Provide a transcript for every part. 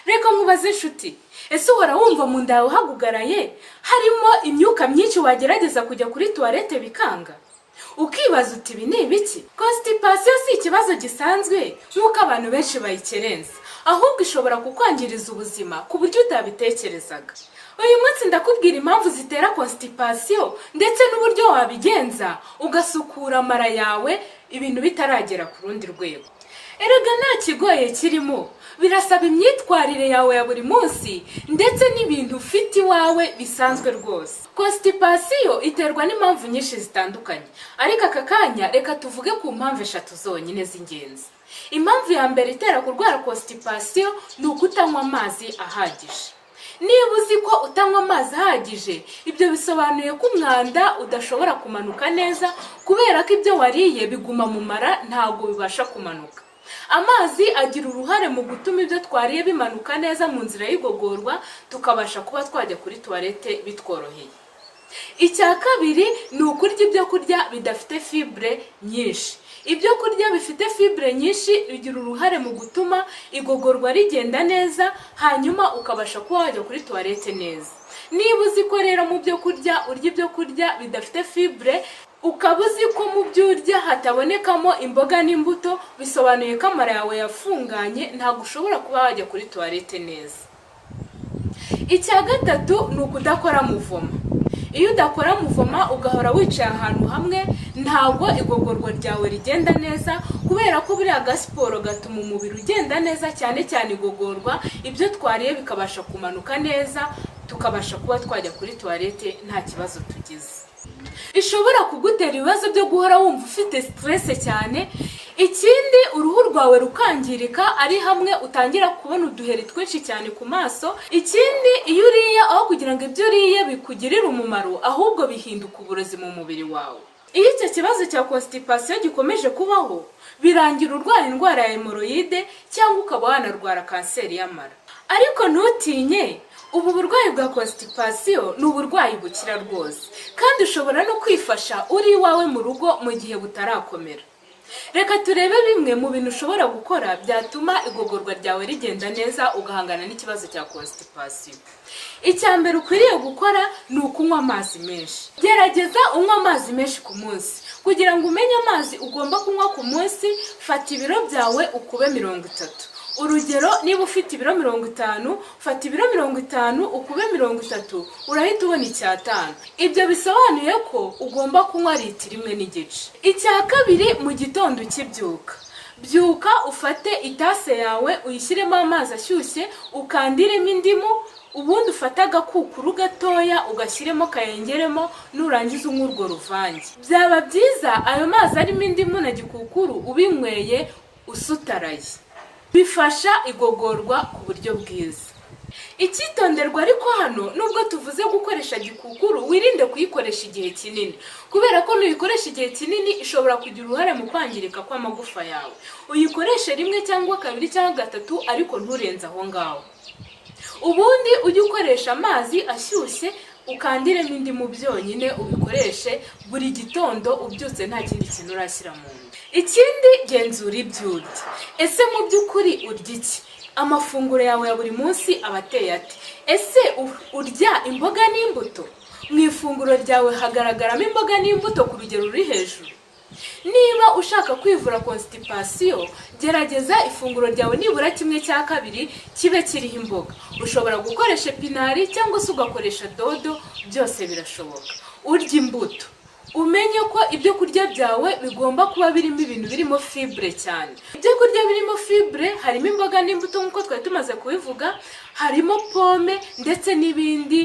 Reka nkubaze inshuti, ese uhora wumva mu nda yawe hagugaraye harimo imyuka myinshi wagerageza kujya kuri tuwarete bikanga? Ukibaza uti ibi ni ibiki? Constipation si ikibazo gisanzwe nk'uko abantu benshi bayikerenza, ahubwo ishobora kukwangiriza ubuzima ku buryo utabitekerezaga. Uyu munsi ndakubwira impamvu zitera constipation ndetse n'uburyo wabigenza ugasukura amara yawe ibintu bitaragera ku rundi rwego. Erega nta kigoye kirimo, birasaba imyitwarire yawe ya buri munsi ndetse n'ibintu ufite iwawe bisanzwe rwose. Constipation iterwa n'impamvu nyinshi zitandukanye, ariko aka kanya reka tuvuge ku mpamvu 3 zonyine z'ingenzi. Impamvu ya mbere itera kurwara constipation ni ukutanywa amazi ahagije. Niba uzi ko utanywa amazi ahagije, ibyo bisobanuye ko umwanda udashobora kumanuka neza kubera ko ibyo wariye biguma mu mara ntabwo bibasha kumanuka. Amazi agira uruhare mu gutuma ibyo twariye bimanuka neza mu nzira y'igogorwa, tukabasha kuba twajya kuri toilette bitworoheye. Icya kabiri ni ukurya ibyo kurya bidafite fibre nyinshi. Ibyo kurya bifite fibre nyinshi bigira uruhare mu gutuma igogorwa rigenda neza, hanyuma ukabasha kuba wajya kuri toilette neza. Niba uzi ko rero mu byo kurya urya ibyo kurya bidafite fibre, ukaba uzi ko mu byo urya hatabonekamo imboga n'imbuto, bisobanuye ko amara yawe yafunganye, ntabwo ushobora kuba wajya kuri toilette neza. Icya gatatu ni ukudakora muvoma. Iyo udakora muvoma ugahora wicaye ahantu hamwe, ntabwo igogorwa ryawe rigenda neza, kubera ko buriya gasiporo gatuma umubiri ugenda neza, cyane cyane igogorwa, ibyo twariye bikabasha kumanuka neza, tukabasha kuba twajya kuri toilette nta kibazo tugize. Ishobora kugutera ibibazo byo guhora wumva ufite stress cyane. Ikindi, uruhu rwawe rukangirika, ari hamwe utangira kubona uduheri twinshi cyane ku maso. Ikindi, iyo uriye aho kugira ngo ibyo uriye bikugirire umumaro, ahubwo bihinduka uburozi mu mubiri wawe. Iyo icyo kibazo cya constipation gikomeje kubaho, birangira urwaye indwara ya hemorrhoide cyangwa ukaba wanarwara kanseri y'amara. Ariko ntutinye, ubu burwayi bwa constipation ni uburwayi bukira rwose, kandi ushobora no kwifasha uri iwawe mu rugo mu gihe butarakomera. Reka turebe bimwe mu bintu ushobora gukora byatuma igogorwa ryawe rigenda neza ugahangana n'ikibazo cya constipation. Icya mbere ukwiriye gukora ni ukunywa amazi menshi. Gerageza unywa amazi menshi ku munsi. Kugira ngo umenye amazi ugomba kunywa ku munsi, fata ibiro byawe ukube 30. Urugero, niba ufite ibiro 50, fata ibiro 50 ukube 30, urahita ubona 5. Ibyo bisobanuye ko ugomba kunywa litiro 1 n'igice. Icya kabiri, mu gitondo ukibyuka, byuka ufate itase yawe uyishyiremo amazi ashyushye, ukandiremo indimu, ubundi ufata agakukuru gatoya ugashyiremo kayengeremo, nurangiza unywa urwo ruvange. Byaba byiza ayo mazi arimo indimu na gikukuru ubinyweye usutaraye. Bifasha igogorwa ku buryo bwiza. Icyitonderwa ariko hano, nubwo tuvuze gukoresha gikukuru, wirinde kuyikoresha igihe kinini, kubera ko nuyikoresha igihe kinini ishobora kugira uruhare mu kwangirika kw'amagufa yawe. Uyikoreshe 1 cyangwa 2 cyangwa 3, ariko nturenze aho ngaho. Ubundi ujye ukoresha amazi ashyushye, ukandiremo indimu byonyine, ubikoreshe buri gitondo ubyutse nta kindi kintu urashyira mu nda. Ikindi, genzura ibyo urya. Ese mu by'ukuri urya iki? Amafunguro yawe ya buri munsi aba ateye ate? Ese urya imboga n'imbuto? Mu ifunguro ryawe hagaragaramo imboga n'imbuto ku rugero ruri hejuru? Niba ushaka kwivura constipation, gerageza ifunguro ryawe nibura 1/2 kibe kiriho imboga. Ushobora gukoresha epinari cyangwa se ugakoresha dodo, byose birashoboka. Urya imbuto. Umenye ko ibyo kurya byawe bigomba kuba birimo ibintu birimo fibre cyane. Ibyo kurya birimo fibre harimo imboga n'imbuto nk'uko twari tumaze kubivuga, harimo pome ndetse n'ibindi.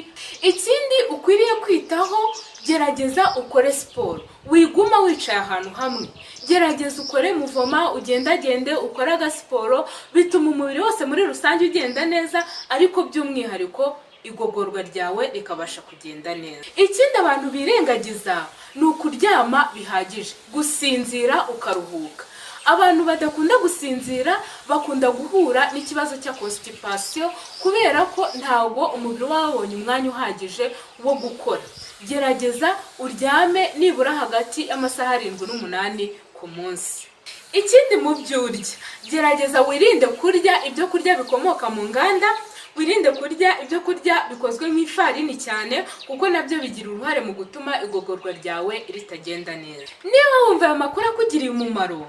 Ikindi ukwiriye kwitaho, gerageza ukore siporo. Wiguma wicaye ahantu hamwe. Gerageza ukore muvoma, ugendagende, ukore agasiporo, bituma umubiri wose muri rusange ugenda neza, ariko by'umwihariko igogorwa ryawe rikabasha kugenda neza. Ikindi abantu birengagiza ni ukuryama bihagije, gusinzira ukaruhuka. Abantu badakunda gusinzira bakunda guhura n'ikibazo cya constipation kubera ko ntabwo umubiri wabonye umwanya uhagije wo gukora. Gerageza uryame nibura hagati y'amasaha 7 n'8 ku munsi. Ikindi mu byo urya, gerageza wirinde kurya ibyo kurya bikomoka mu nganda, wirinde kurya ibyo kurya bikozwe mu ifarini cyane kuko nabyo bigira uruhare mu gutuma igogorwa ryawe ritagenda neza. Niba wumva aya makuru akugiriye umumaro,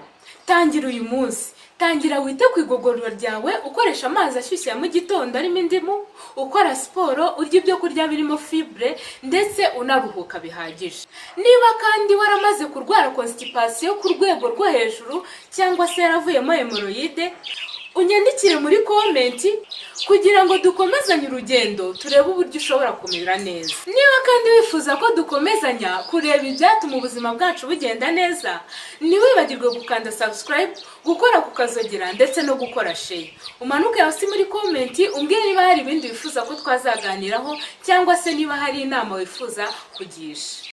tangira uyu munsi. Tangira wite ku igogorwa ryawe ukoresha amazi ashyushye ya mu gitondo arimo indimu, ukora siporo, urya ibyo kurya birimo fibre ndetse unaruhuka bihagije. Niba kandi waramaze kurwara constipation ku rwego rwo hejuru cyangwa se yaravuyemo hemorrhoide, unyandikire muri komenti kugira ngo dukomezanye urugendo turebe uburyo ushobora kumera neza. Niba kandi wifuza ko dukomezanya kureba ibyatuma ubuzima bwacu bugenda neza, ntiwibagirwe gukanda subscribe, gukora ku kazogera ndetse no gukora share. Umanuke hasi muri komenti umbwire niba hari ibindi wifuza ko twazaganiraho cyangwa se niba hari inama wifuza kugisha.